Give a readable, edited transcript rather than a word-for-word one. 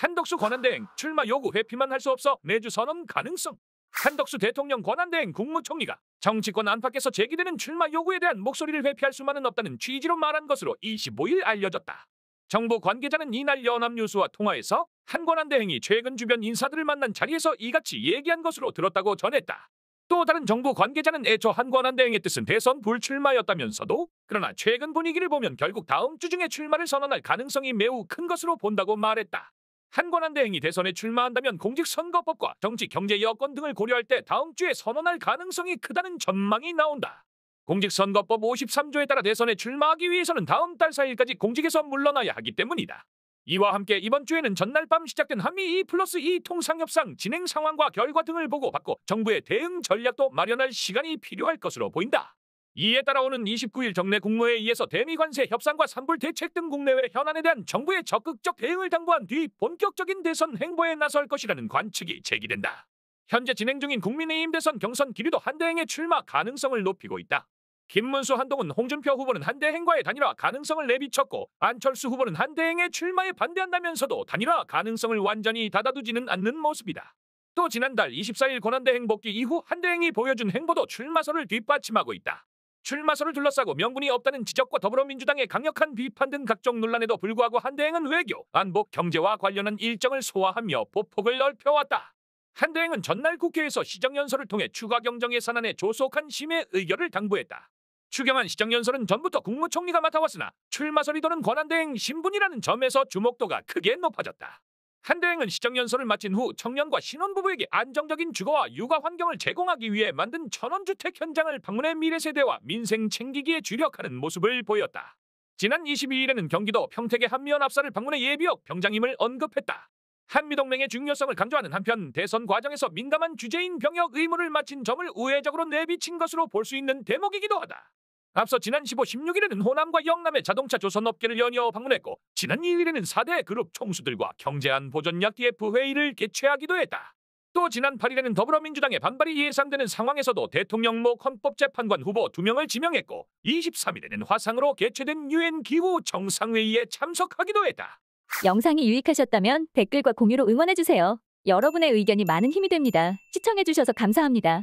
한덕수 권한대행 출마 요구 회피만 할 수 없어 내주 선언 가능성. 한덕수 대통령 권한대행 국무총리가 정치권 안팎에서 제기되는 출마 요구에 대한 목소리를 회피할 수만은 없다는 취지로 말한 것으로 25일 알려졌다. 정부 관계자는 이날 연합뉴스와 통화에서 한 권한대행이 최근 주변 인사들을 만난 자리에서 이같이 얘기한 것으로 들었다고 전했다. 또 다른 정부 관계자는 애초 한 권한대행의 뜻은 대선 불출마였다면서도 그러나 최근 분위기를 보면 결국 다음 주 중에 출마를 선언할 가능성이 매우 큰 것으로 본다고 말했다. 한 권한대행이 대선에 출마한다면 공직선거법과 정치, 경제 여건 등을 고려할 때 다음 주에 선언할 가능성이 크다는 전망이 나온다. 공직선거법 53조에 따라 대선에 출마하기 위해서는 다음 달 4일까지 공직에서 물러나야 하기 때문이다. 이와 함께 이번 주에는 전날 밤 시작된 한미 2+2 통상협상 진행 상황과 결과 등을 보고받고 정부의 대응 전략도 마련할 시간이 필요할 것으로 보인다. 이에 따라오는 29일 정례 국무회의에서 대미관세 협상과 산불 대책 등 국내외 현안에 대한 정부의 적극적 대응을 당부한 뒤 본격적인 대선 행보에 나설 것이라는 관측이 제기된다. 현재 진행 중인 국민의힘 대선 경선 기류도 한대행의 출마 가능성을 높이고 있다. 김문수, 한동훈, 홍준표 후보는 한대행과의 단일화 가능성을 내비쳤고 안철수 후보는 한대행의 출마에 반대한다면서도 단일화 가능성을 완전히 닫아두지는 않는 모습이다. 또 지난달 24일 권한대행 복귀 이후 한대행이 보여준 행보도 출마설을 뒷받침하고 있다. 출마설을 둘러싸고 명분이 없다는 지적과 더불어민주당의 강력한 비판 등 각종 논란에도 불구하고 한대행은 외교, 안보, 경제와 관련한 일정을 소화하며 보폭을 넓혀왔다. 한대행은 전날 국회에서 시정연설을 통해 추가 경정 예산안에 조속한 심의 의결을 당부했다. 추경안 시정연설은 전부터 국무총리가 맡아왔으나 출마설이 도는 권한대행 신분이라는 점에서 주목도가 크게 높아졌다. 한대행은 시정연설을 마친 후 청년과 신혼부부에게 안정적인 주거와 육아 환경을 제공하기 위해 만든 천원주택 현장을 방문해 미래세대와 민생 챙기기에 주력하는 모습을 보였다. 지난 22일에는 경기도 평택의 한미연합사를 방문해 예비역 병장임을 언급했다. 한미동맹의 중요성을 강조하는 한편 대선 과정에서 민감한 주제인 병역 의무를 마친 점을 우회적으로 내비친 것으로 볼 수 있는 대목이기도 하다. 앞서 지난 15, 16일에는 호남과 영남의 자동차 조선업계를 연이어 방문했고 지난 2일에는 4대 그룹 총수들과 경제안보전략 TF 회의를 개최하기도 했다. 또 지난 8일에는 더불어민주당의 반발이 예상되는 상황에서도 대통령목 헌법재판관 후보 2명을 지명했고 23일에는 화상으로 개최된 UN 기후 정상회의에 참석하기도 했다. 영상이 유익하셨다면 댓글과 공유로 응원해주세요. 여러분의 의견이 많은 힘이 됩니다. 시청해주셔서 감사합니다.